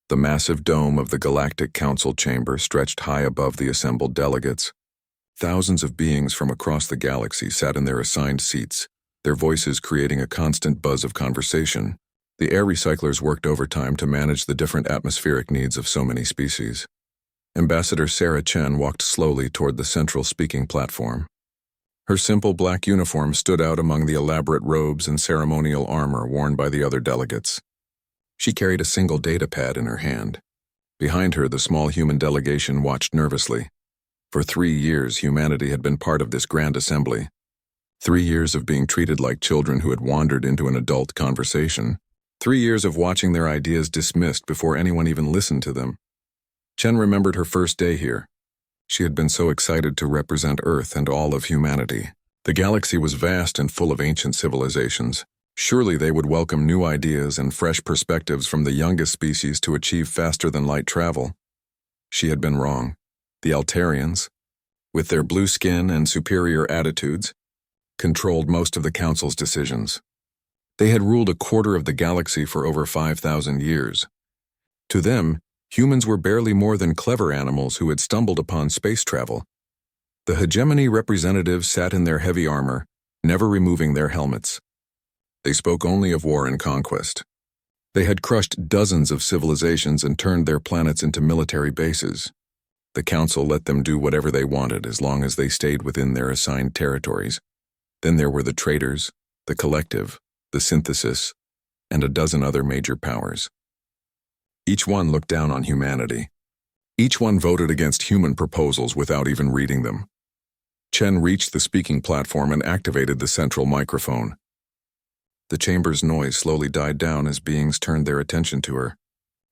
The massive dome of the Galactic Council chamber stretched high above the assembled delegates. Thousands of beings from across the galaxy sat in their assigned seats, their voices creating a constant buzz of conversation. The air recyclers worked overtime to manage the different atmospheric needs of so many species. Ambassador Sarah Chen walked slowly toward the central speaking platform. Her simple black uniform stood out among the elaborate robes and ceremonial armor worn by the other delegates. She carried a single data pad in her hand. Behind her, the small human delegation watched nervously. For 3 years, humanity had been part of this grand assembly. 3 years of being treated like children who had wandered into an adult conversation. 3 years of watching their ideas dismissed before anyone even listened to them. Chen remembered her first day here. She had been so excited to represent Earth and all of humanity. The galaxy was vast and full of ancient civilizations. Surely they would welcome new ideas and fresh perspectives from the youngest species to achieve faster-than-light travel. She had been wrong. The Altarians, with their blue skin and superior attitudes, controlled most of the Council's decisions. They had ruled a quarter of the galaxy for over 5,000 years. To them, humans were barely more than clever animals who had stumbled upon space travel. The hegemony representatives sat in their heavy armor, never removing their helmets. They spoke only of war and conquest. They had crushed dozens of civilizations and turned their planets into military bases. The Council let them do whatever they wanted as long as they stayed within their assigned territories. Then there were the Traitors, the Collective, the Synthesis, and a dozen other major powers. Each one looked down on humanity. Each one voted against human proposals without even reading them. Chen reached the speaking platform and activated the central microphone. The chamber's noise slowly died down as beings turned their attention to her.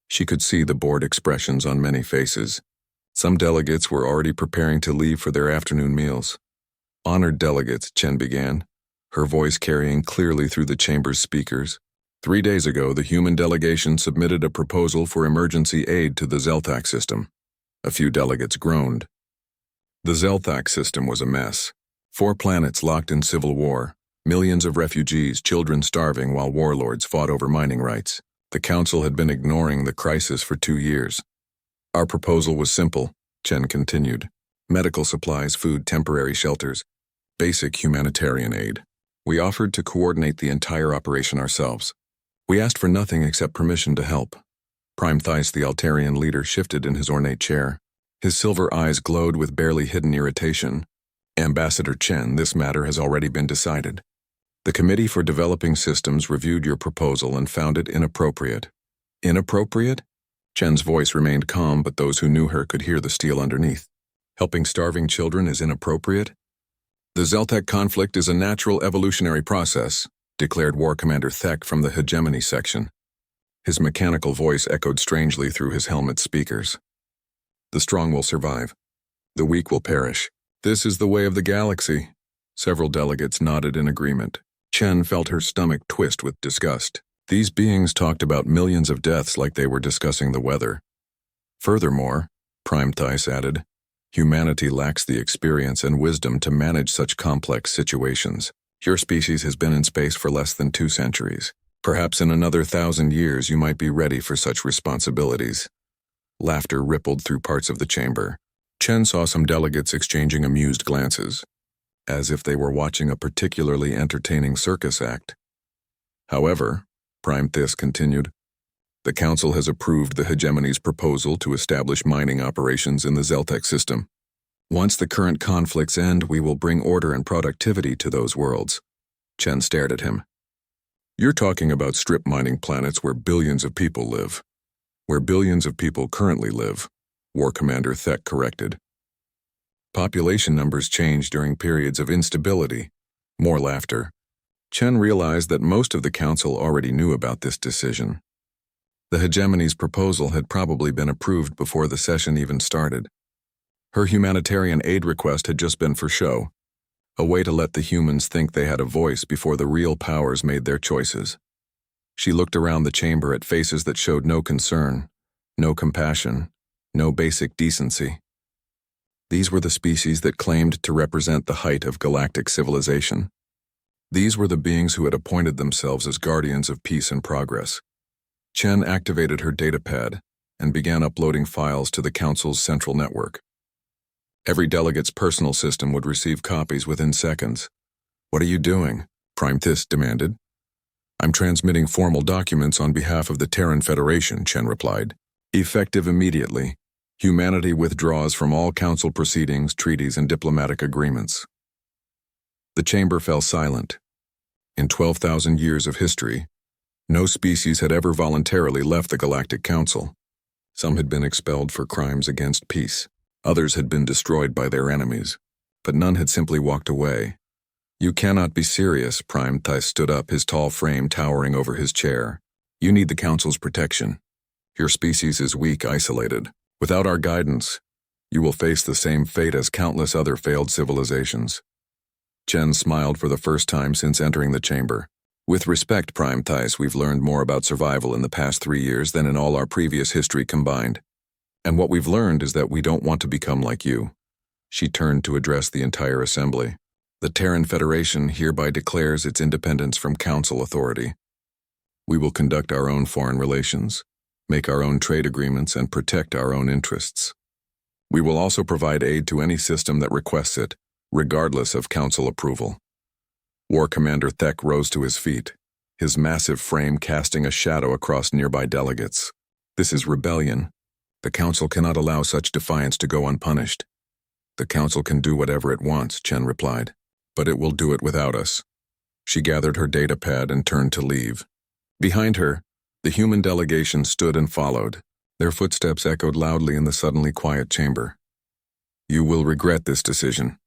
She could see the bored expressions on many faces. Some delegates were already preparing to leave for their afternoon meals. Honored delegates, Chen began, her voice carrying clearly through the chamber's speakers. 3 days ago, the human delegation submitted a proposal for emergency aid to the Zelthak system. A few delegates groaned. The Zelthak system was a mess. 4 planets locked in civil war. Millions of refugees, children starving while warlords fought over mining rights. The Council had been ignoring the crisis for 2 years. Our proposal was simple, Chen continued. Medical supplies, food, temporary shelters, basic humanitarian aid. We offered to coordinate the entire operation ourselves. We asked for nothing except permission to help. Prime Thais, the Altarian leader, shifted in his ornate chair. His silver eyes glowed with barely hidden irritation. Ambassador Chen, this matter has already been decided. The Committee for Developing Systems reviewed your proposal and found it inappropriate. Inappropriate? Chen's voice remained calm, but those who knew her could hear the steel underneath. Helping starving children is inappropriate? The Zelthak conflict is a natural evolutionary process, declared War Commander Thek from the Hegemony section. His mechanical voice echoed strangely through his helmet speakers. The strong will survive. The weak will perish. This is the way of the galaxy. Several delegates nodded in agreement. Chen felt her stomach twist with disgust. These beings talked about millions of deaths like they were discussing the weather. Furthermore, Prime Thais added, humanity lacks the experience and wisdom to manage such complex situations. Your species has been in space for less than 2 centuries. Perhaps in another 1,000 years you might be ready for such responsibilities. Laughter rippled through parts of the chamber. Chen saw some delegates exchanging amused glances, as if they were watching a particularly entertaining circus act. However, Prime Thais continued, the Council has approved the Hegemony's proposal to establish mining operations in the Zelthak system. Once the current conflicts end, we will bring order and productivity to those worlds. Chen stared at him. You're talking about strip mining planets where billions of people live. Where billions of people currently live, War Commander Thek corrected. Population numbers change during periods of instability. More laughter. Chen realized that most of the Council already knew about this decision. The Hegemony's proposal had probably been approved before the session even started. Her humanitarian aid request had just been for show, a way to let the humans think they had a voice before the real powers made their choices. She looked around the chamber at faces that showed no concern, no compassion, no basic decency. These were the species that claimed to represent the height of galactic civilization. These were the beings who had appointed themselves as guardians of peace and progress. Chen activated her datapad, and began uploading files to the Council's central network. Every delegate's personal system would receive copies within seconds. "What are you doing?" Prime Thys demanded. "I'm transmitting formal documents on behalf of the Terran Federation," Chen replied. "Effective immediately. Humanity withdraws from all Council proceedings, treaties, and diplomatic agreements." The chamber fell silent. In 12,000 years of history, no species had ever voluntarily left the Galactic Council. Some had been expelled for crimes against peace. Others had been destroyed by their enemies. But none had simply walked away. "You cannot be serious," Prime Thys stood up, his tall frame towering over his chair. "You need the Council's protection. Your species is weak, isolated. Without our guidance, you will face the same fate as countless other failed civilizations." Chen smiled for the first time since entering the chamber. "With respect, Prime Thys, we've learned more about survival in the past 3 years than in all our previous history combined. And what we've learned is that we don't want to become like you." She turned to address the entire assembly. "The Terran Federation hereby declares its independence from Council authority. We will conduct our own foreign relations, make our own trade agreements, and protect our own interests. We will also provide aid to any system that requests it, regardless of Council approval." War Commander Thek rose to his feet, his massive frame casting a shadow across nearby delegates. "This is rebellion. The Council cannot allow such defiance to go unpunished." "The Council can do whatever it wants," Chen replied, "but it will do it without us." She gathered her datapad and turned to leave. Behind her, the human delegation stood and followed. Their footsteps echoed loudly in the suddenly quiet chamber. "You will regret this decision,"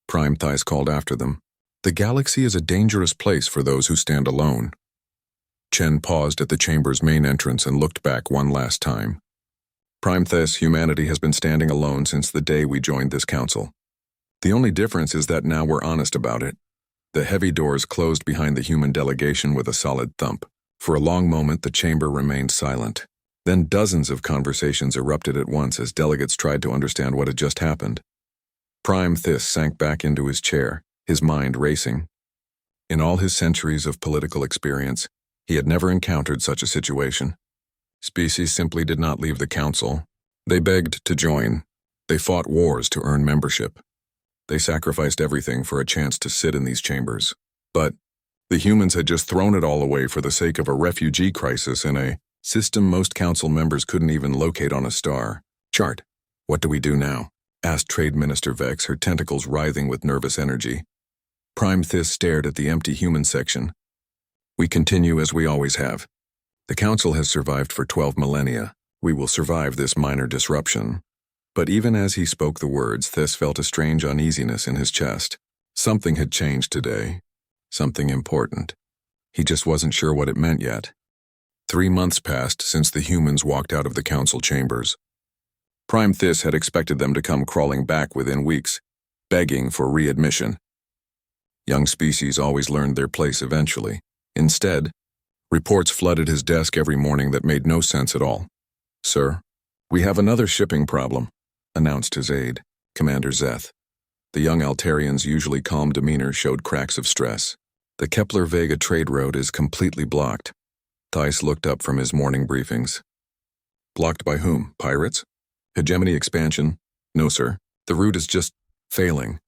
Prime Thys called after them. "The galaxy is a dangerous place for those who stand alone." Chen paused at the chamber's main entrance and looked back one last time. "Prime Thys, humanity has been standing alone since the day we joined this council. The only difference is that now we're honest about it." The heavy doors closed behind the human delegation with a solid thump. For a long moment, the chamber remained silent. Then dozens of conversations erupted at once as delegates tried to understand what had just happened. Prime Thys sank back into his chair, his mind racing. In all his centuries of political experience, he had never encountered such a situation. Species simply did not leave the council. They begged to join. They fought wars to earn membership. They sacrificed everything for a chance to sit in these chambers. But the humans had just thrown it all away for the sake of a refugee crisis in a system most council members couldn't even locate on a star chart. "What do we do now?" asked Trade Minister Vex, her tentacles writhing with nervous energy. Prime Thys stared at the empty human section. "We continue as we always have. The Council has survived for 12 millennia. We will survive this minor disruption." But even as he spoke the words, Thys felt a strange uneasiness in his chest. Something had changed today. Something important. He just wasn't sure what it meant yet. 3 months passed since the humans walked out of the Council chambers. Prime Thys had expected them to come crawling back within weeks, begging for readmission. Young species always learned their place eventually. Instead, reports flooded his desk every morning that made no sense at all. "Sir, we have another shipping problem," announced his aide, Commander Szeth. The young Altarian's usually calm demeanor showed cracks of stress. "The Kepler-Vega trade route is completely blocked." Thys looked up from his morning briefings. "Blocked by whom? Pirates? Hegemony expansion?" "No, sir. The route is just failing.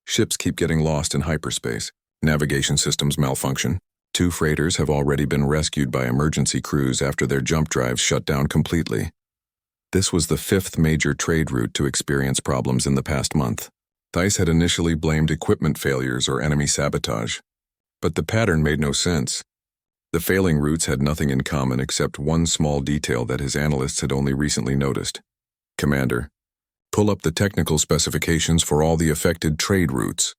Ships keep getting lost in hyperspace. Navigation systems malfunction. 2 freighters have already been rescued by emergency crews after their jump drives shut down completely." This was the 5th major trade route to experience problems in the past month. Thys had initially blamed equipment failures or enemy sabotage, but the pattern made no sense. The failing routes had nothing in common except one small detail that his analysts had only recently noticed. "Commander, pull up the technical specifications for all the affected trade routes."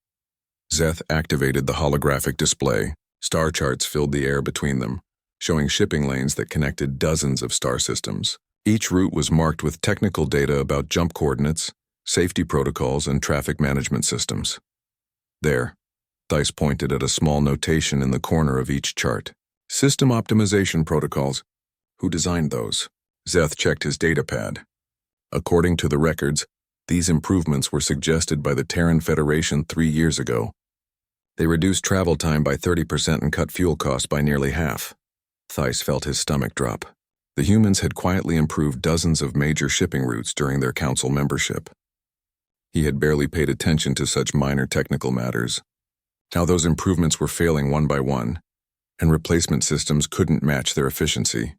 Szeth activated the holographic display. Star charts filled the air between them, showing shipping lanes that connected dozens of star systems. Each route was marked with technical data about jump coordinates, safety protocols, and traffic management systems. There, Thys pointed at a small notation in the corner of each chart. "System optimization protocols. Who designed those?" Szeth checked his datapad. According to the records, these improvements were suggested by the Terran Federation 3 years ago. They reduced travel time by 30% and cut fuel costs by nearly half. Thys felt his stomach drop. The humans had quietly improved dozens of major shipping routes during their council membership. He had barely paid attention to such minor technical matters. How those improvements were failing one by one, and replacement systems couldn't match their efficiency.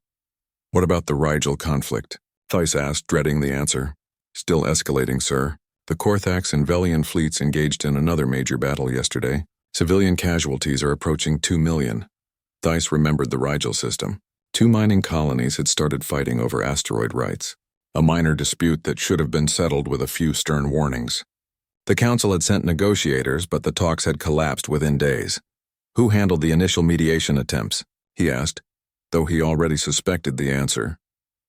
What about the Rigel conflict? Theiss asked, dreading the answer. Still escalating, sir. The Korthax and Velian fleets engaged in another major battle yesterday. Civilian casualties are approaching 2 million. Theiss remembered the Rigel system. 2 mining colonies had started fighting over asteroid rights, a minor dispute that should have been settled with a few stern warnings. The council had sent negotiators, but the talks had collapsed within days. Who handled the initial mediation attempts? He asked, though he already suspected the answer.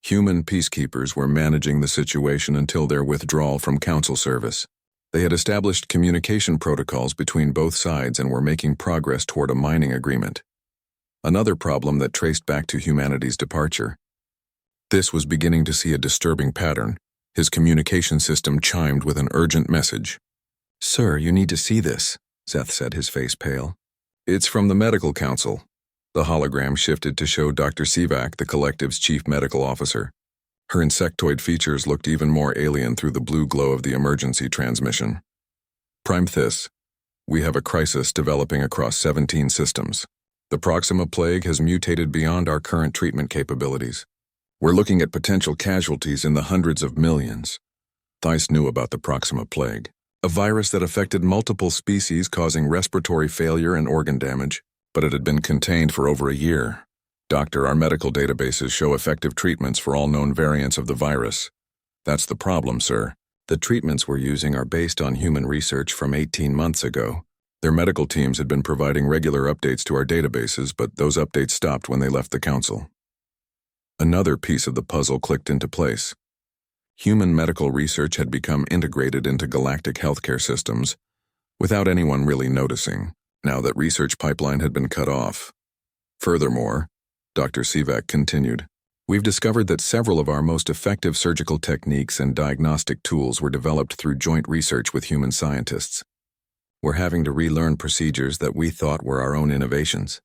Human peacekeepers were managing the situation until their withdrawal from council service. They had established communication protocols between both sides and were making progress toward a mining agreement. Another problem that traced back to humanity's departure. This was beginning to see a disturbing pattern. His communication system chimed with an urgent message. "Sir, you need to see this," Szeth said, his face pale. "It's from the medical council." The hologram shifted to show Dr. Sivak, the collective's chief medical officer. Her insectoid features looked even more alien through the blue glow of the emergency transmission. "Prime Theiss, we have a crisis developing across 17 systems. The Proxima Plague has mutated beyond our current treatment capabilities. We're looking at potential casualties in the hundreds of millions." Theiss knew about the Proxima Plague, a virus that affected multiple species causing respiratory failure and organ damage, but it had been contained for over a year. "Doctor, our medical databases show effective treatments for all known variants of the virus. That's the problem, sir. The treatments we're using are based on human research from 18 months ago. Their medical teams had been providing regular updates to our databases, but those updates stopped when they left the council." Another piece of the puzzle clicked into place. Human medical research had become integrated into galactic healthcare systems, without anyone really noticing, now that research pipeline had been cut off. "Furthermore," Dr. Sivak continued, "we've discovered that several of our most effective surgical techniques and diagnostic tools were developed through joint research with human scientists. We're having to relearn procedures that we thought were our own innovations."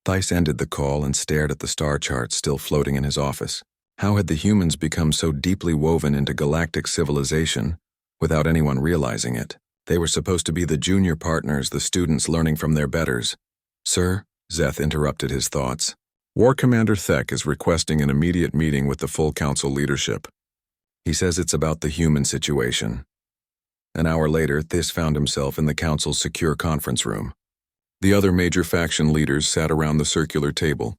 Theiss ended the call and stared at the star charts still floating in his office. How had the humans become so deeply woven into galactic civilization without anyone realizing it? They were supposed to be the junior partners, the students learning from their betters. "Sir," Szeth interrupted his thoughts. "War Commander Thek is requesting an immediate meeting with the full council leadership. He says it's about the human situation." An hour later, Theiss found himself in the council's secure conference room. The other major faction leaders sat around the circular table,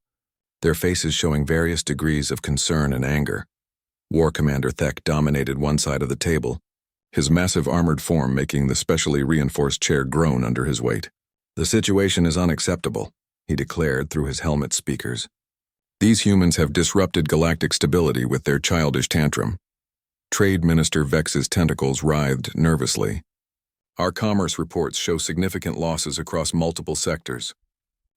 their faces showing various degrees of concern and anger. War Commander Thek dominated one side of the table, his massive armored form making the specially reinforced chair groan under his weight. "The situation is unacceptable," he declared through his helmet speakers. "These humans have disrupted galactic stability with their childish tantrum." Trade Minister Vex's tentacles writhed nervously. "Our commerce reports show significant losses across multiple sectors.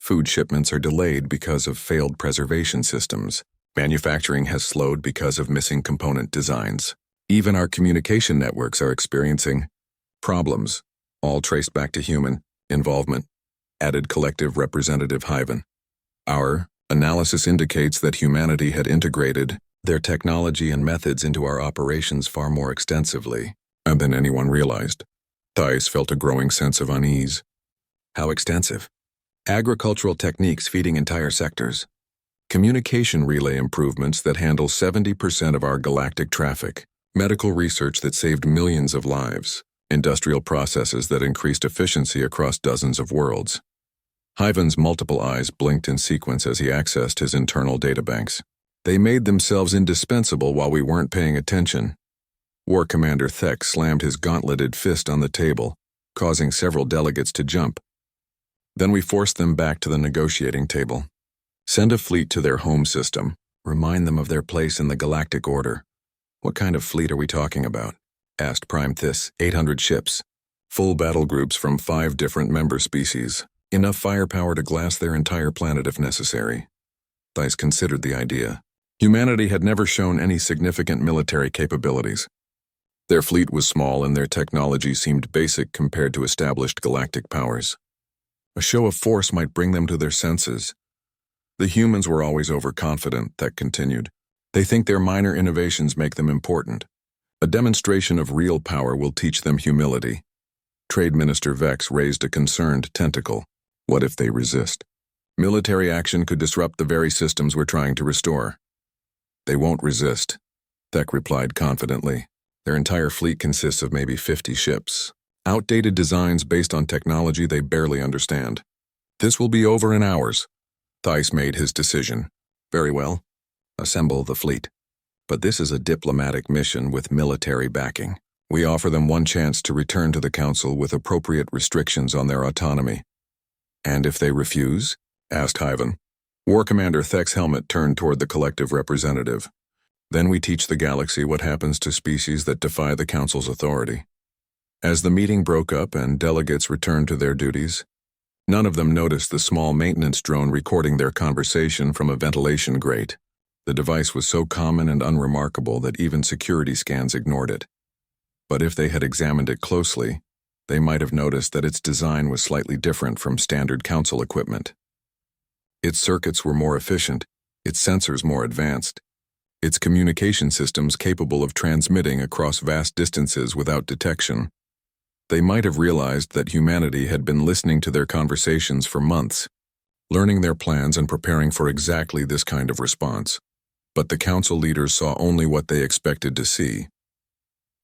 Food shipments are delayed because of failed preservation systems. Manufacturing has slowed because of missing component designs. Even our communication networks are experiencing problems, all traced back to human involvement," added Collective Representative Hyven. "Our analysis indicates that humanity had integrated their technology and methods into our operations far more extensively than anyone realized." Theiss felt a growing sense of unease. "How extensive?" "Agricultural techniques feeding entire sectors. Communication relay improvements that handle 70% of our galactic traffic. Medical research that saved millions of lives. Industrial processes that increased efficiency across dozens of worlds." Hyven's multiple eyes blinked in sequence as he accessed his internal databanks. "They made themselves indispensable while we weren't paying attention." War Commander Thek slammed his gauntleted fist on the table, causing several delegates to jump. "Then we forced them back to the negotiating table. Send a fleet to their home system. Remind them of their place in the galactic order." "What kind of fleet are we talking about?" asked Prime Theiss. 800 ships. Full battle groups from 5 different member species. Enough firepower to glass their entire planet if necessary. Theiss considered the idea. Humanity had never shown any significant military capabilities. Their fleet was small and their technology seemed basic compared to established galactic powers. A show of force might bring them to their senses. The humans were always overconfident, Tech continued. They think their minor innovations make them important. A demonstration of real power will teach them humility. Trade Minister Vex raised a concerned tentacle. What if they resist? Military action could disrupt the very systems we're trying to restore. They won't resist, Tech replied confidently. Their entire fleet consists of maybe 50 ships. Outdated designs based on technology they barely understand. This will be over in hours. Theiss made his decision. Very well. Assemble the fleet. But this is a diplomatic mission with military backing. We offer them one chance to return to the Council with appropriate restrictions on their autonomy. And if they refuse? Asked Hyven. War Commander Thek's helmet turned toward the collective representative. Then we teach the galaxy what happens to species that defy the Council's authority. As the meeting broke up and delegates returned to their duties, none of them noticed the small maintenance drone recording their conversation from a ventilation grate. The device was so common and unremarkable that even security scans ignored it. But if they had examined it closely, they might have noticed that its design was slightly different from standard Council equipment. Its circuits were more efficient, its sensors more advanced, its communication systems capable of transmitting across vast distances without detection. They might have realized that humanity had been listening to their conversations for months, learning their plans and preparing for exactly this kind of response. But the Council leaders saw only what they expected to see.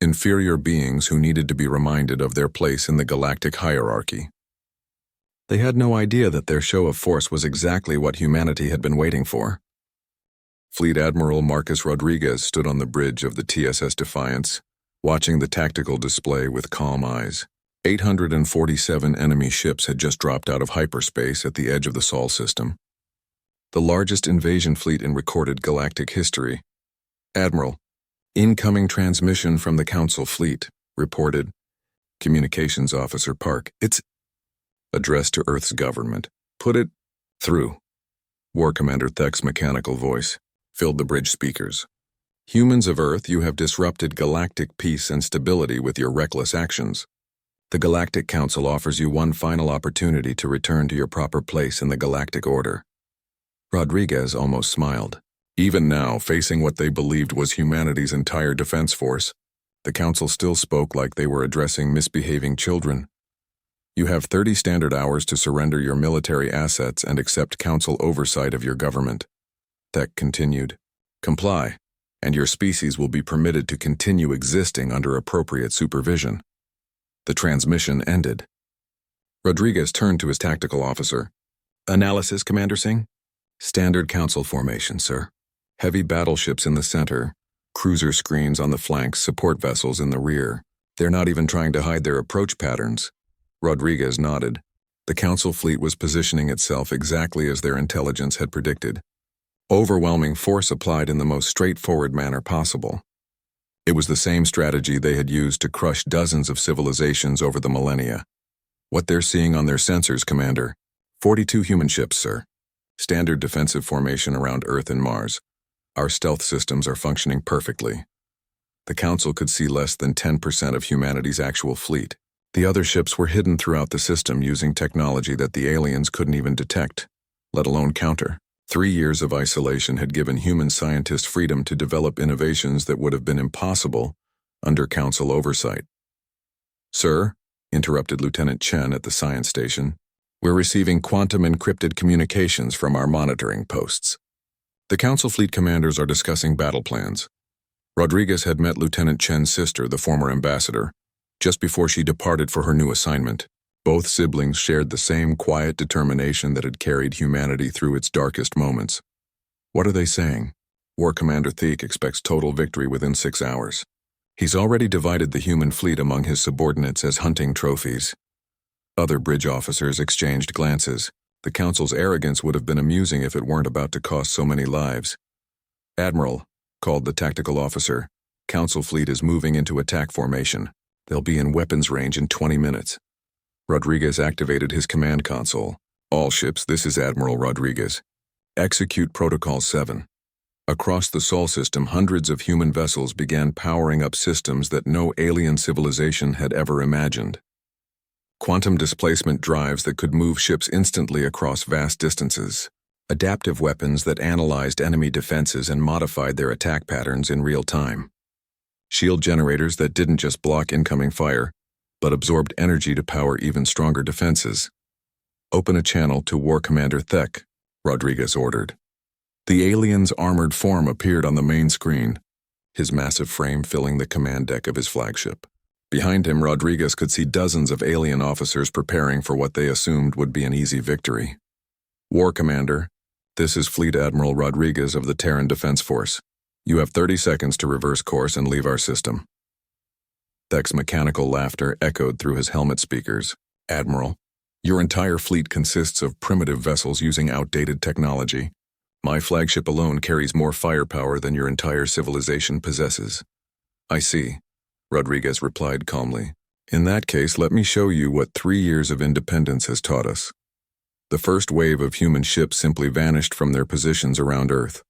Inferior beings who needed to be reminded of their place in the galactic hierarchy. They had no idea that their show of force was exactly what humanity had been waiting for. Fleet Admiral Marcus Rodriguez stood on the bridge of the TSS Defiance, watching the tactical display with calm eyes. 847 enemy ships had just dropped out of hyperspace at the edge of the Sol system. The largest invasion fleet in recorded galactic history. Admiral, incoming transmission from the Council fleet, reported Communications Officer Park. It's addressed to Earth's government. Put it through. War Commander Thek's mechanical voice filled the bridge speakers. Humans of Earth, you have disrupted galactic peace and stability with your reckless actions. The Galactic Council offers you one final opportunity to return to your proper place in the galactic order. Rodriguez almost smiled. Even now, facing what they believed was humanity's entire defense force, the Council still spoke like they were addressing misbehaving children. You have 30 standard hours to surrender your military assets and accept Council oversight of your government. Thek continued. Comply, and your species will be permitted to continue existing under appropriate supervision. The transmission ended. Rodriguez turned to his tactical officer. Analysis, Commander Singh? Standard Council formation, sir. Heavy battleships in the center, cruiser screens on the flanks, support vessels in the rear. They're not even trying to hide their approach patterns. Rodriguez nodded. The Council fleet was positioning itself exactly as their intelligence had predicted. Overwhelming force applied in the most straightforward manner possible. It was the same strategy they had used to crush dozens of civilizations over the millennia. What they're seeing on their sensors, Commander. 42 human ships, sir. Standard defensive formation around Earth and Mars. Our stealth systems are functioning perfectly. The Council could see less than 10% of humanity's actual fleet. The other ships were hidden throughout the system using technology that the aliens couldn't even detect, let alone counter. 3 years of isolation had given human scientists freedom to develop innovations that would have been impossible under Council oversight. Sir, interrupted Lieutenant Chen at the science station, we're receiving quantum encrypted communications from our monitoring posts. The Council fleet commanders are discussing battle plans. Rodriguez had met Lieutenant Chen's sister, the former ambassador, just before she departed for her new assignment. Both siblings shared the same quiet determination that had carried humanity through its darkest moments. What are they saying? War Commander Thek expects total victory within 6 hours. He's already divided the human fleet among his subordinates as hunting trophies. Other bridge officers exchanged glances. The Council's arrogance would have been amusing if it weren't about to cost so many lives. Admiral, called the tactical officer, Council fleet is moving into attack formation. They'll be in weapons range in 20 minutes. Rodriguez activated his command console. All ships, this is Admiral Rodriguez. Execute Protocol 7. Across the Sol system, hundreds of human vessels began powering up systems that no alien civilization had ever imagined. Quantum displacement drives that could move ships instantly across vast distances. adaptive weapons that analyzed enemy defenses and modified their attack patterns in real time. Shield generators that didn't just block incoming fire, but absorbed energy to power even stronger defenses. Open a channel to War Commander Thek, Rodriguez ordered. The alien's armored form appeared on the main screen, his massive frame filling the command deck of his flagship. Behind him, Rodriguez could see dozens of alien officers preparing for what they assumed would be an easy victory. War Commander, this is Fleet Admiral Rodriguez of the Terran Defense Force. You have 30 seconds to reverse course and leave our system. Thek's mechanical laughter echoed through his helmet speakers. Admiral, your entire fleet consists of primitive vessels using outdated technology. My flagship alone carries more firepower than your entire civilization possesses. I see, Rodriguez replied calmly. In that case, let me show you what 3 years of independence has taught us. The first wave of human ships simply vanished from their positions around Earth.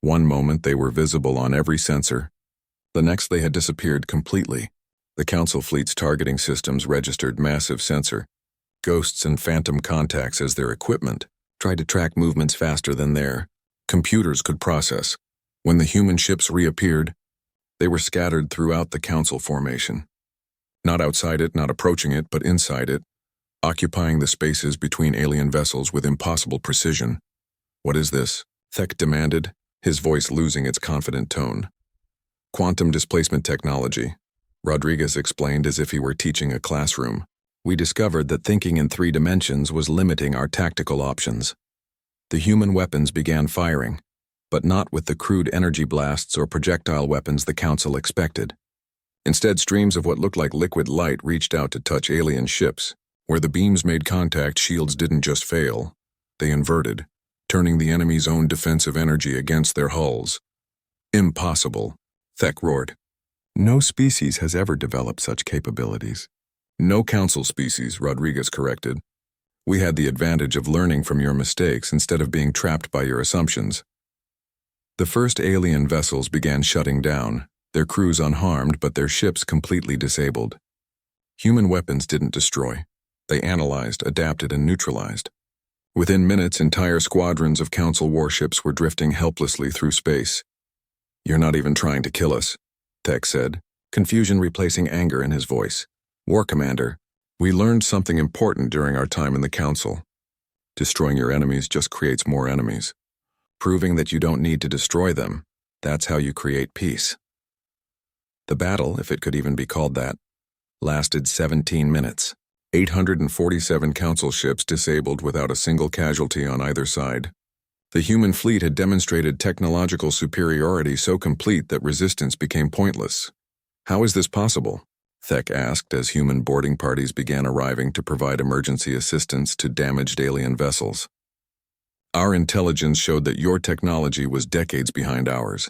One moment they were visible on every sensor. The next they had disappeared completely. The Council fleet's targeting systems registered massive sensor, ghosts and phantom contacts as their equipment, tried to track movements faster than their computers could process. When the human ships reappeared, they were scattered throughout the Council formation. Not outside it, not approaching it, but inside it, occupying the spaces between alien vessels with impossible precision. What is this? Thek demanded, his voice losing its confident tone. Quantum displacement technology, Rodriguez explained as if he were teaching a classroom. We discovered that thinking in 3 dimensions was limiting our tactical options. The human weapons began firing, but not with the crude energy blasts or projectile weapons the Council expected. Instead, streams of what looked like liquid light reached out to touch alien ships. Where the beams made contact, shields didn't just fail, they inverted, turning the enemy's own defensive energy against their hulls. Impossible, Thek roared. No species has ever developed such capabilities. No Council species, Rodriguez corrected. We had the advantage of learning from your mistakes instead of being trapped by your assumptions. The first alien vessels began shutting down, their crews unharmed but their ships completely disabled. Human weapons didn't destroy. They analyzed, adapted, and neutralized. Within minutes, entire squadrons of Council warships were drifting helplessly through space. You're not even trying to kill us, Thek said, confusion replacing anger in his voice. War Commander, we learned something important during our time in the Council. Destroying your enemies just creates more enemies. Proving that you don't need to destroy them, that's how you create peace. The battle, if it could even be called that, lasted 17 minutes. 847 Council ships disabled without a single casualty on either side. The human fleet had demonstrated technological superiority so complete that resistance became pointless. How is this possible? Thek asked as human boarding parties began arriving to provide emergency assistance to damaged alien vessels. Our intelligence showed that your technology was decades behind ours.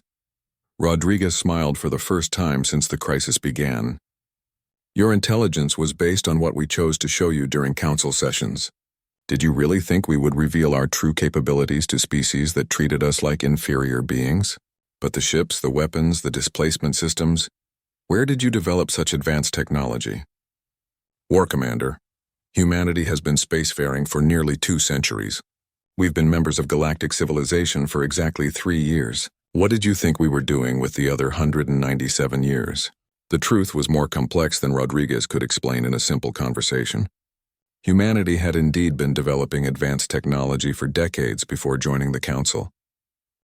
Rodriguez smiled for the first time since the crisis began. Your intelligence was based on what we chose to show you during Council sessions. Did you really think we would reveal our true capabilities to species that treated us like inferior beings? But the ships, the weapons, the displacement systems, where did you develop such advanced technology? War Commander, humanity has been spacefaring for nearly 2 centuries. We've been members of galactic civilization for exactly 3 years. What did you think we were doing with the other 197 years? The truth was more complex than Rodriguez could explain in a simple conversation. Humanity had indeed been developing advanced technology for decades before joining the Council.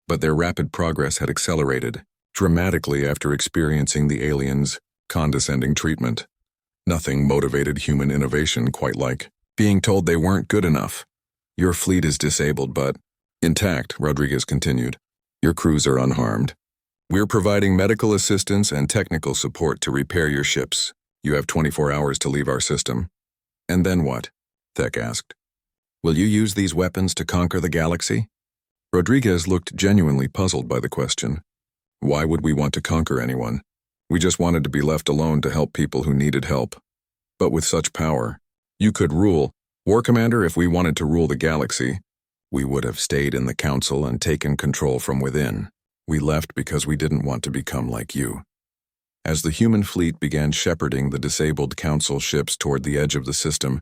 But their rapid progress had accelerated dramatically after experiencing the aliens' condescending treatment. Nothing motivated human innovation quite like being told they weren't good enough. Your fleet is disabled but intact, Rodriguez continued. Your crews are unharmed. We're providing medical assistance and technical support to repair your ships. You have 24 hours to leave our system. And then what? Thek asked. Will you use these weapons to conquer the galaxy? Rodriguez looked genuinely puzzled by the question. Why would we want to conquer anyone? We just wanted to be left alone to help people who needed help. But with such power, you could rule. War Commander, if we wanted to rule the galaxy, we would have stayed in the Council and taken control from within. We left because we didn't want to become like you. As the human fleet began shepherding the disabled Council ships toward the edge of the system,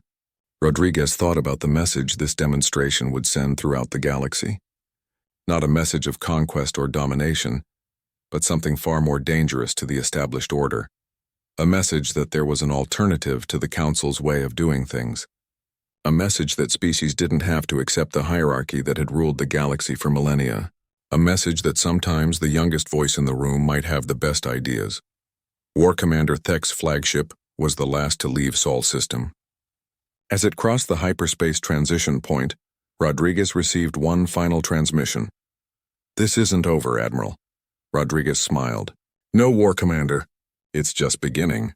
Rodriguez thought about the message this demonstration would send throughout the galaxy. Not a message of conquest or domination, but something far more dangerous to the established order. A message that there was an alternative to the Council's way of doing things. A message that species didn't have to accept the hierarchy that had ruled the galaxy for millennia. A message that sometimes the youngest voice in the room might have the best ideas. War Commander Thek's flagship was the last to leave Sol system. As it crossed the hyperspace transition point, Rodriguez received one final transmission. "This isn't over, Admiral." Rodriguez smiled. "No, War Commander. It's just beginning."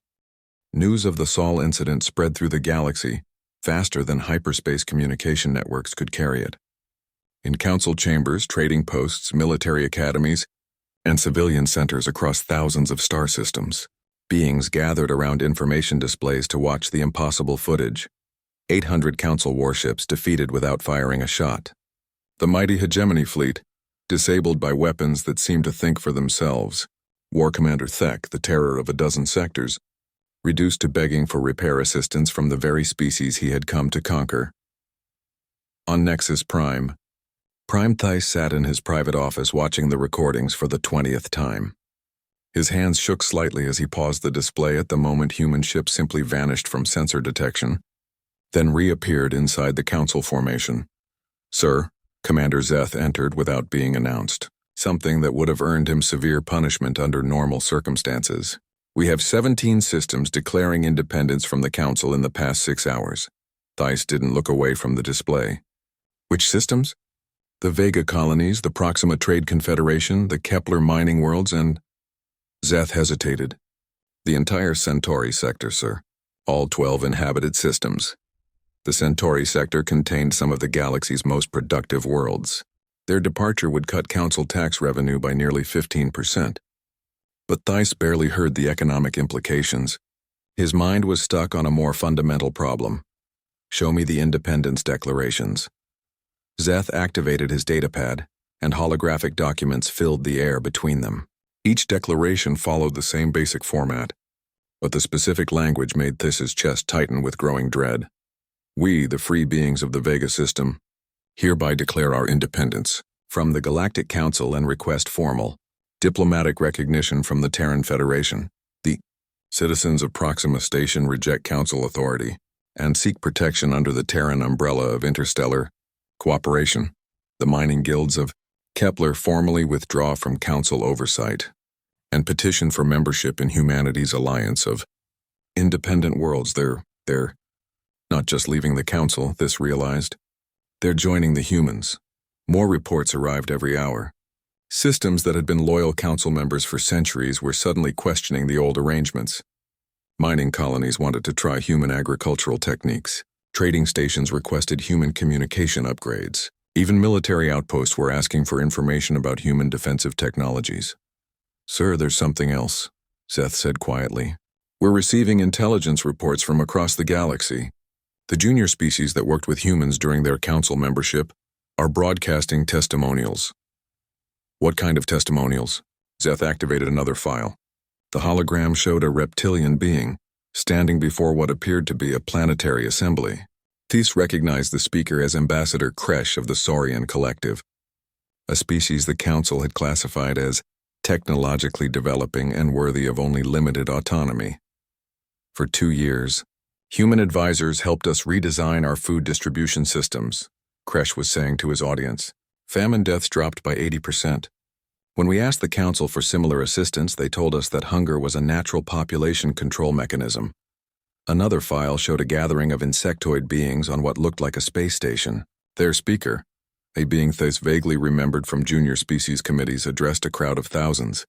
News of the Sol incident spread through the galaxy faster than hyperspace communication networks could carry it. In council chambers, trading posts, military academies, and civilian centers across thousands of star systems, beings gathered around information displays to watch the impossible footage. 800 council warships defeated without firing a shot. The mighty hegemony fleet, disabled by weapons that seemed to think for themselves. War Commander Thek, the terror of a dozen sectors, reduced to begging for repair assistance from the very species he had come to conquer. On Nexus Prime, Prime Theiss sat in his private office watching the recordings for the 20th time. His hands shook slightly as he paused the display at the moment human ships simply vanished from sensor detection, then reappeared inside the council formation. "Sir," Commander Szeth entered without being announced, something that would have earned him severe punishment under normal circumstances. "We have 17 systems declaring independence from the Council in the past 6 hours. Theiss didn't look away from the display. "Which systems?" "The Vega colonies, the Proxima Trade Confederation, the Kepler mining worlds, and—" Szeth hesitated. "The entire Centauri sector, sir. All 12 inhabited systems. The Centauri sector contained some of the galaxy's most productive worlds. Their departure would cut Council tax revenue by nearly 15%. But Theiss barely heard the economic implications. His mind was stuck on a more fundamental problem. "Show me the independence declarations." Szeth activated his datapad, and holographic documents filled the air between them. Each declaration followed the same basic format, but the specific language made Theiss's chest tighten with growing dread. "We, the free beings of the Vega system, hereby declare our independence from the Galactic Council and request formal, diplomatic recognition from the Terran Federation. The citizens of Proxima Station reject Council authority and seek protection under the Terran umbrella of interstellar cooperation. The mining guilds of Kepler formally withdraw from Council oversight and petition for membership in humanity's alliance of independent worlds. They're not just leaving the Council, this realized. They're joining the humans." More reports arrived every hour. Systems that had been loyal Council members for centuries were suddenly questioning the old arrangements. Mining colonies wanted to try human agricultural techniques. Trading stations requested human communication upgrades. Even military outposts were asking for information about human defensive technologies. "Sir, there's something else," Szeth said quietly. "We're receiving intelligence reports from across the galaxy. The junior species that worked with humans during their Council membership are broadcasting testimonials." "What kind of testimonials?" Szeth activated another file. The hologram showed a reptilian being, standing before what appeared to be a planetary assembly. Theiss recognized the speaker as Ambassador Kresh of the Saurian Collective, a species the Council had classified as technologically developing and worthy of only limited autonomy. "For 2 years, human advisors helped us redesign our food distribution systems," Kresh was saying to his audience. "Famine deaths dropped by 80%. When we asked the Council for similar assistance, they told us that hunger was a natural population control mechanism." Another file showed a gathering of insectoid beings on what looked like a space station. Their speaker, a being Theiss vaguely remembered from junior species committees, addressed a crowd of thousands.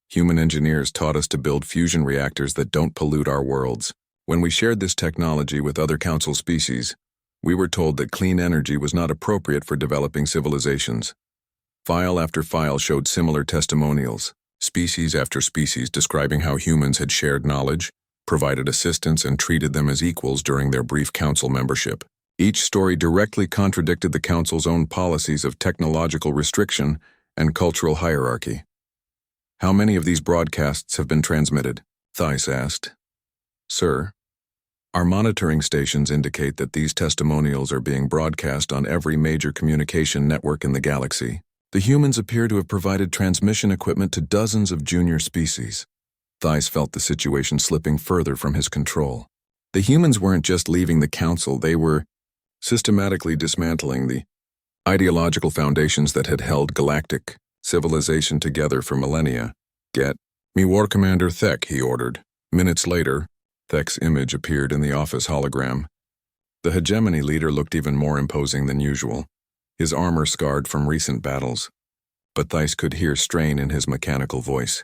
"Human engineers taught us to build fusion reactors that don't pollute our worlds. When we shared this technology with other Council species, we were told that clean energy was not appropriate for developing civilizations." File after file showed similar testimonials, species after species describing how humans had shared knowledge, provided assistance, and treated them as equals during their brief Council membership. Each story directly contradicted the Council's own policies of technological restriction and cultural hierarchy. "How many of these broadcasts have been transmitted?" Theiss asked. "Sir, Our monitoring stations indicate that these testimonials are being broadcast on every major communication network in the galaxy. The humans appear to have provided transmission equipment to dozens of junior species. Thais felt the situation slipping further from his control. The humans weren't just leaving the council, they were systematically dismantling the ideological foundations that had held galactic civilization together for millennia. "Get me War Commander Thek," he ordered. Minutes later, Thek's image appeared in the office hologram. The hegemony leader looked even more imposing than usual, his armor scarred from recent battles. But Thais could hear strain in his mechanical voice.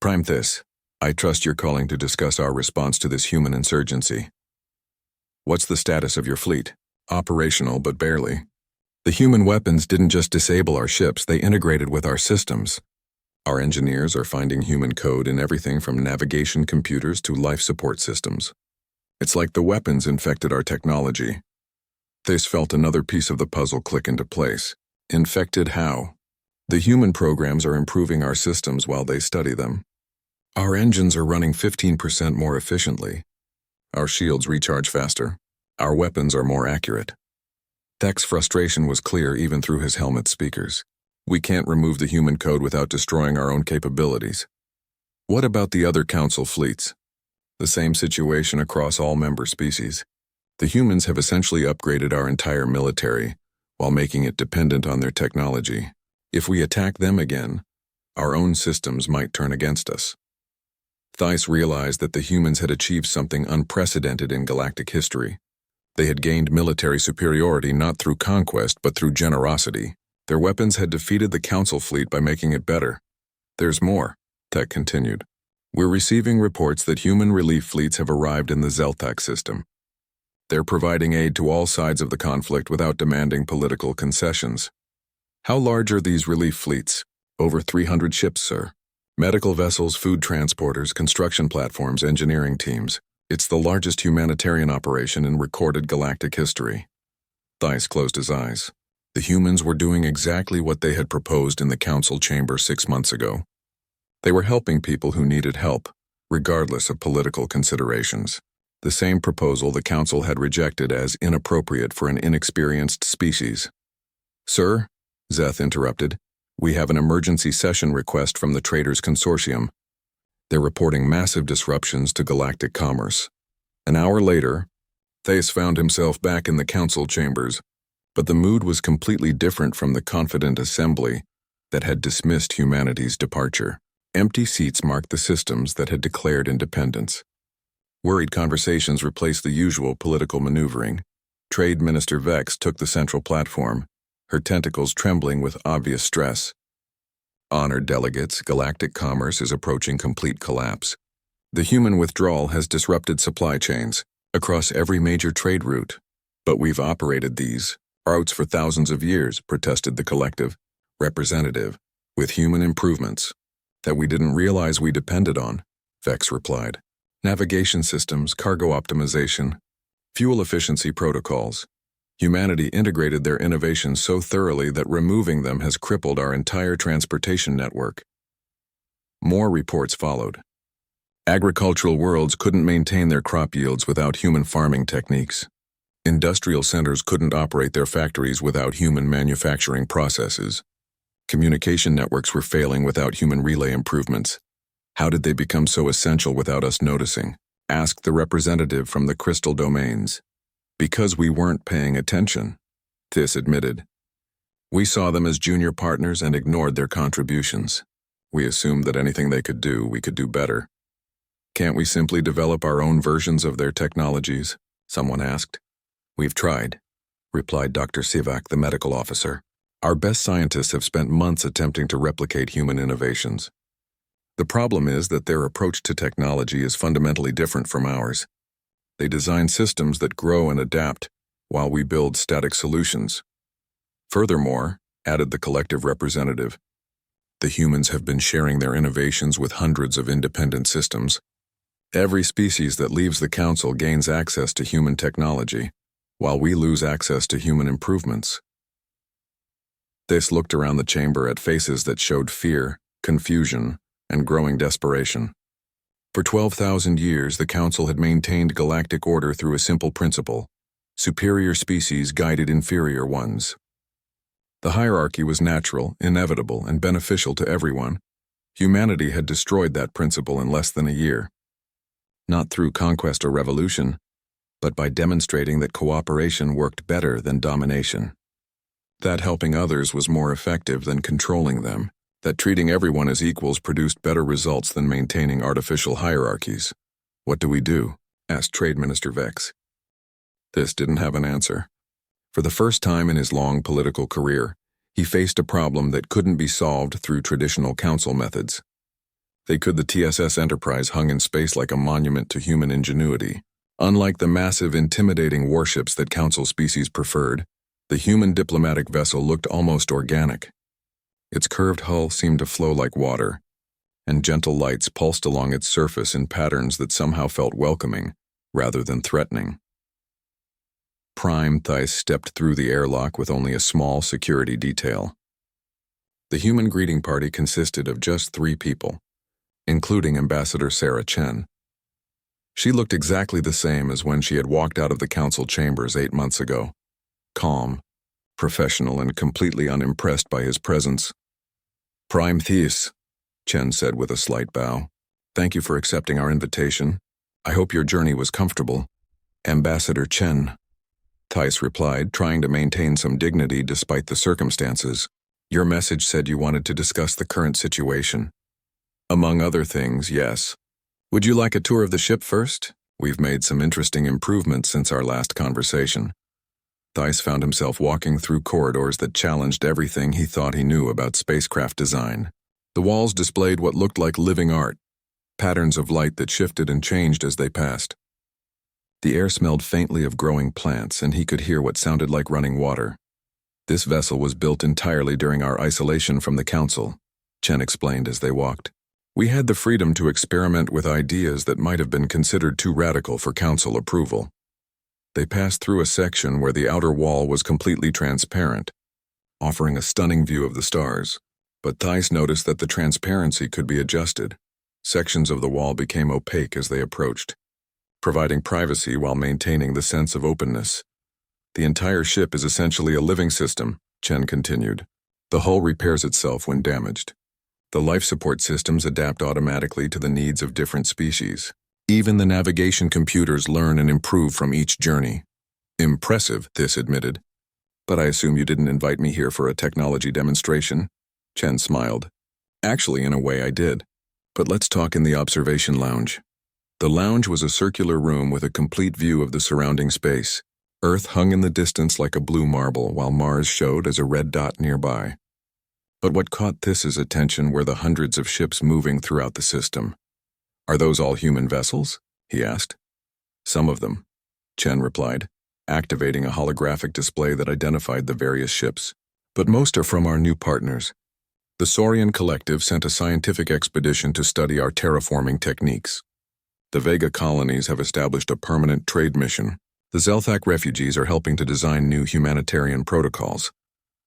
"Prime Thys, I trust you're calling to discuss our response to this human insurgency. What's the status of your fleet?" "Operational, but barely. The human weapons didn't just disable our ships, they integrated with our systems. Our engineers are finding human code in everything from navigation computers to life support systems. It's like the weapons infected our technology." Thys felt another piece of the puzzle click into place. Infected how? "The human programs are improving our systems while they study them. Our engines are running 15% more efficiently. Our shields recharge faster. Our weapons are more accurate." Thek's frustration was clear even through his helmet speakers. "We can't remove the human code without destroying our own capabilities." "What about the other council fleets?" "The same situation across all member species. The humans have essentially upgraded our entire military, while making it dependent on their technology. If we attack them again, our own systems might turn against us." Thais realized that the humans had achieved something unprecedented in galactic history. They had gained military superiority not through conquest but through generosity. Their weapons had defeated the Council fleet by making it better. "There's more," Thek continued. "We're receiving reports that human relief fleets have arrived in the Zeltak system. They're providing aid to all sides of the conflict without demanding political concessions." "How large are these relief fleets?" "Over 300 ships, sir. Medical vessels, food transporters, construction platforms, engineering teams. It's the largest humanitarian operation in recorded galactic history." Thais closed his eyes. The humans were doing exactly what they had proposed in the council chamber 6 months ago. They were helping people who needed help, regardless of political considerations. The same proposal the council had rejected as inappropriate for an inexperienced species. "Sir," Zeth interrupted, "we have an emergency session request from the Traders Consortium. They're reporting massive disruptions to galactic commerce." An hour later, Thais found himself back in the council chambers, but the mood was completely different from the confident assembly that had dismissed humanity's departure. Empty seats marked the systems that had declared independence. Worried conversations replaced the usual political maneuvering. Trade Minister Vex took the central platform, her tentacles trembling with obvious stress. "Honored delegates, galactic commerce is approaching complete collapse. The human withdrawal has disrupted supply chains across every major trade route. But we've operated these routes for thousands of years," protested the collective representative, "with human improvements that we didn't realize we depended on," Vex replied. "Navigation systems, cargo optimization, fuel efficiency protocols. Humanity integrated their innovations so thoroughly that removing them has crippled our entire transportation network." More reports followed. Agricultural worlds couldn't maintain their crop yields without human farming techniques. Industrial centers couldn't operate their factories without human manufacturing processes. Communication networks were failing without human relay improvements. How did they become so essential without us noticing? Asked the representative from the crystal domains. "Because we weren't paying attention," Thys admitted. "We saw them as junior partners and ignored their contributions. We assumed that anything they could do, we could do better." "Can't we simply develop our own versions of their technologies?" someone asked. "We've tried," replied Dr. Sivak, the medical officer. "Our best scientists have spent months attempting to replicate human innovations. The problem is that their approach to technology is fundamentally different from ours. They design systems that grow and adapt, while we build static solutions. Furthermore," added the collective representative, "the humans have been sharing their innovations with hundreds of independent systems. Every species that leaves the council gains access to human technology, while we lose access to human improvements." Thys looked around the chamber at faces that showed fear, confusion, and growing desperation. For 12,000 years, the Council had maintained galactic order through a simple principle: superior species guided inferior ones. The hierarchy was natural, inevitable, and beneficial to everyone. Humanity had destroyed that principle in less than a year. Not through conquest or revolution, but by demonstrating that cooperation worked better than domination. That helping others was more effective than controlling them. That treating everyone as equals produced better results than maintaining artificial hierarchies. "What do we do?" asked Trade Minister Vex. This didn't have an answer. For the first time in his long political career, he faced a problem that couldn't be solved through traditional council methods. The TSS Enterprise hung in space like a monument to human ingenuity. Unlike the massive, intimidating warships that council species preferred, the human diplomatic vessel looked almost organic. Its curved hull seemed to flow like water, and gentle lights pulsed along its surface in patterns that somehow felt welcoming, rather than threatening. Prime Thais stepped through the airlock with only a small security detail. The human greeting party consisted of just 3 people, including Ambassador Sarah Chen. She looked exactly the same as when she had walked out of the council chambers 8 months ago, calm, professional, and completely unimpressed by his presence. "Prime Thais," Chen said with a slight bow. "Thank you for accepting our invitation. I hope your journey was comfortable." "Ambassador Chen," Thais replied, trying to maintain some dignity despite the circumstances. "Your message said you wanted to discuss the current situation." "Among other things, yes. Would you like a tour of the ship first? We've made some interesting improvements since our last conversation." Thais found himself walking through corridors that challenged everything he thought he knew about spacecraft design. The walls displayed what looked like living art, patterns of light that shifted and changed as they passed. The air smelled faintly of growing plants, and he could hear what sounded like running water. "This vessel was built entirely during our isolation from the Council," Chen explained as they walked. "We had the freedom to experiment with ideas that might have been considered too radical for Council approval." They passed through a section where the outer wall was completely transparent, offering a stunning view of the stars. But Thais noticed that the transparency could be adjusted. Sections of the wall became opaque as they approached, providing privacy while maintaining the sense of openness. "The entire ship is essentially a living system," Chen continued. "The hull repairs itself when damaged. The life support systems adapt automatically to the needs of different species. Even the navigation computers learn and improve from each journey." "Impressive," Thais admitted. "But I assume you didn't invite me here for a technology demonstration?" Chen smiled. "Actually, in a way I did. But let's talk in the observation lounge." The lounge was a circular room with a complete view of the surrounding space. Earth hung in the distance like a blue marble, while Mars showed as a red dot nearby. But what caught This's attention were the hundreds of ships moving throughout the system. "Are those all human vessels?" he asked. "Some of them," Chen replied, activating a holographic display that identified the various ships. "But most are from our new partners. The Saurian Collective sent a scientific expedition to study our terraforming techniques. The Vega colonies have established a permanent trade mission. The Zelthak refugees are helping to design new humanitarian protocols."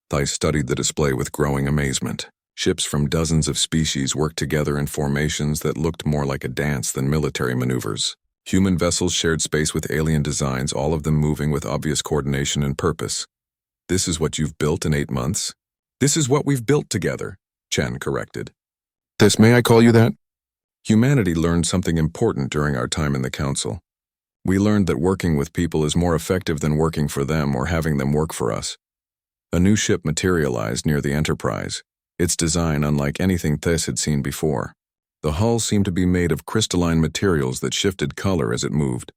Thais studied the display with growing amazement. Ships from dozens of species worked together in formations that looked more like a dance than military maneuvers. Human vessels shared space with alien designs, all of them moving with obvious coordination and purpose. "This is what you've built in 8 months?" "This is what we've built together," Chen corrected. "This, may I call you that?" Humanity learned something important during our time in the Council. We learned that working with people is more effective than working for them or having them work for us. A new ship materialized near the Enterprise, its design unlike anything Thais had seen before. The hull seemed to be made of crystalline materials that shifted color as it moved,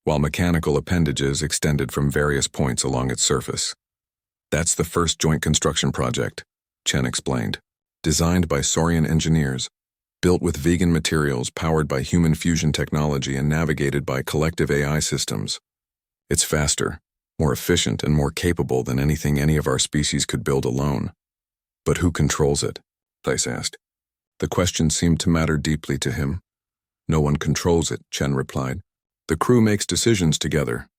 while mechanical appendages extended from various points along its surface. "That's the first joint construction project," Chen explained. "Designed by Saurian engineers, built with vegan materials, powered by human fusion technology, and navigated by collective AI systems. It's faster, more efficient, and more capable than anything any of our species could build alone." "But who controls it?" Thais asked. The question seemed to matter deeply to him. "No one controls it," Chen replied. "The crew makes decisions together.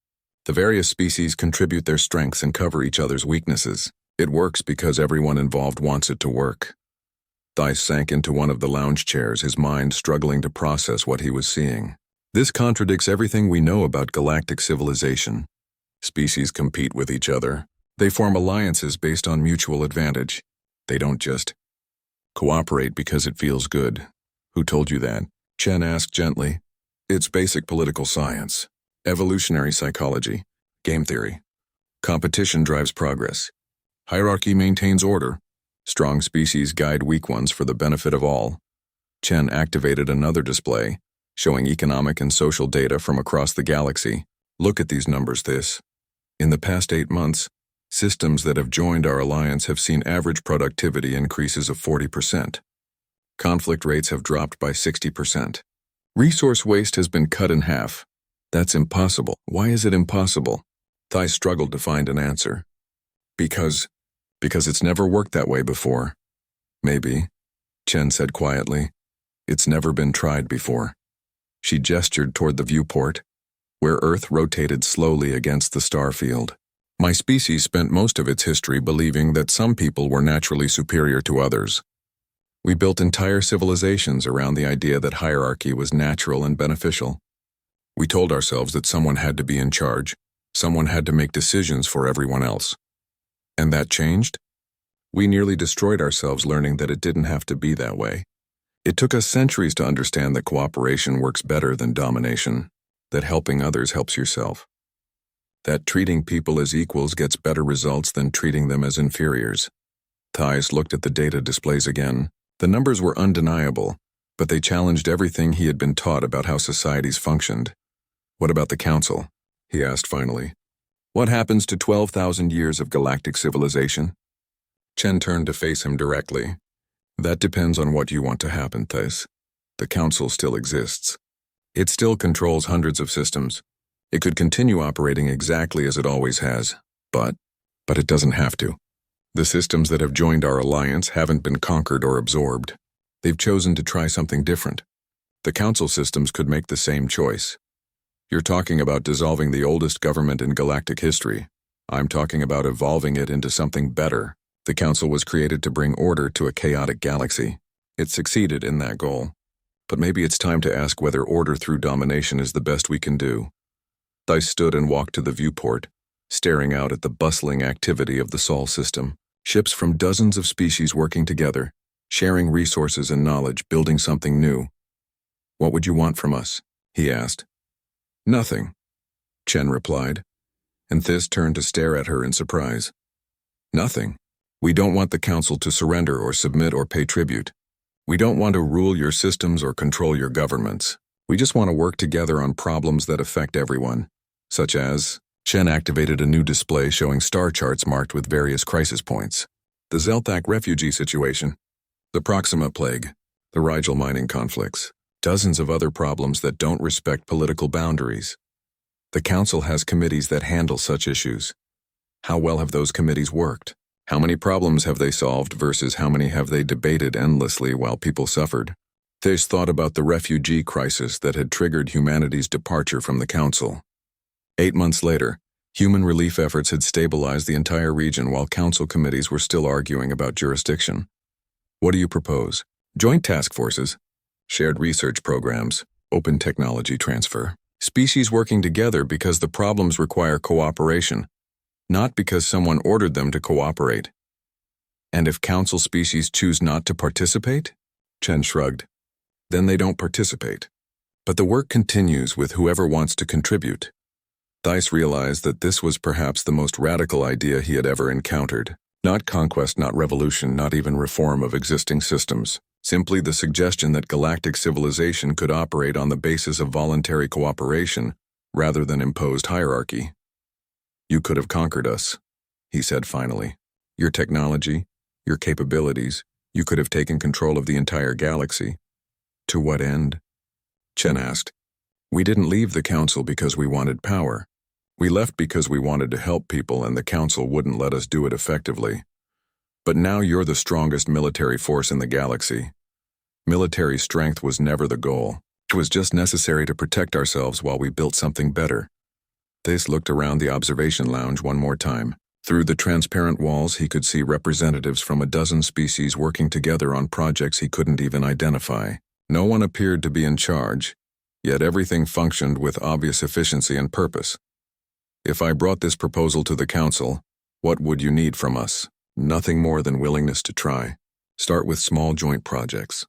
The various species contribute their strengths and cover each other's weaknesses. It works because everyone involved wants it to work." Thais sank into one of the lounge chairs, his mind struggling to process what he was seeing. This contradicts everything we know about galactic civilization. Species compete with each other. They form alliances based on mutual advantage. They don't just cooperate because it feels good. Who told you that? Chen asked gently. It's basic political science, evolutionary psychology, game theory. Competition drives progress. Hierarchy maintains order. Strong species guide weak ones for the benefit of all. Chen activated another display, showing economic and social data from across the galaxy. Look at these numbers, Thais. In the past 8 months, systems that have joined our alliance have seen average productivity increases of 40%. Conflict rates have dropped by 60%. Resource waste has been cut in half. That's impossible. Why is it impossible? Thais struggled to find an answer. Because it's never worked that way before. Maybe, Chen said quietly. It's never been tried before. She gestured toward the viewport, where Earth rotated slowly against the star field. My species spent most of its history believing that some people were naturally superior to others. We built entire civilizations around the idea that hierarchy was natural and beneficial. We told ourselves that someone had to be in charge, someone had to make decisions for everyone else. And that changed? We nearly destroyed ourselves learning that it didn't have to be that way. It took us centuries to understand that cooperation works better than domination, that helping others helps yourself, that treating people as equals gets better results than treating them as inferiors. Thais looked at the data displays again. The numbers were undeniable, but they challenged everything he had been taught about how societies functioned. What about the Council? He asked finally. What happens to 12,000 years of galactic civilization? Chen turned to face him directly. That depends on what you want to happen, Thais. The Council still exists. It still controls hundreds of systems. It could continue operating exactly as it always has, but it doesn't have to. The systems that have joined our alliance haven't been conquered or absorbed. They've chosen to try something different. The Council systems could make the same choice. You're talking about dissolving the oldest government in galactic history. I'm talking about evolving it into something better. The Council was created to bring order to a chaotic galaxy. It succeeded in that goal. But maybe it's time to ask whether order through domination is the best we can do. Thais stood and walked to the viewport, staring out at the bustling activity of the Sol system. Ships from dozens of species working together, sharing resources and knowledge, building something new. What would you want from us? He asked. Nothing, Chen replied, and Thais turned to stare at her in surprise. Nothing. We don't want the Council to surrender or submit or pay tribute. We don't want to rule your systems or control your governments. We just want to work together on problems that affect everyone, such as... Chen activated a new display showing star charts marked with various crisis points. The Zelthak refugee situation, the Proxima plague, the Rigel mining conflicts, dozens of other problems that don't respect political boundaries. The Council has committees that handle such issues. How well have those committees worked? How many problems have they solved versus how many have they debated endlessly while people suffered? Thais thought about the refugee crisis that had triggered humanity's departure from the Council. 8 months later, human relief efforts had stabilized the entire region while Council committees were still arguing about jurisdiction. What do you propose? Joint task forces, shared research programs, open technology transfer. Species working together because the problems require cooperation, not because someone ordered them to cooperate. And if Council species choose not to participate? Chen shrugged. Then they don't participate. But the work continues with whoever wants to contribute. Thais realized that this was perhaps the most radical idea he had ever encountered. Not conquest, not revolution, not even reform of existing systems. Simply the suggestion that galactic civilization could operate on the basis of voluntary cooperation rather than imposed hierarchy. You could have conquered us, he said finally. Your technology, your capabilities, you could have taken control of the entire galaxy. To what end? Chen asked. We didn't leave the Council because we wanted power. We left because we wanted to help people and the Council wouldn't let us do it effectively. But now you're the strongest military force in the galaxy. Military strength was never the goal. It was just necessary to protect ourselves while we built something better. Thais looked around the observation lounge one more time. Through the transparent walls, he could see representatives from a dozen species working together on projects he couldn't even identify. No one appeared to be in charge, yet everything functioned with obvious efficiency and purpose. If I brought this proposal to the council, what would you need from us? Nothing more than willingness to try. Start with small joint projects.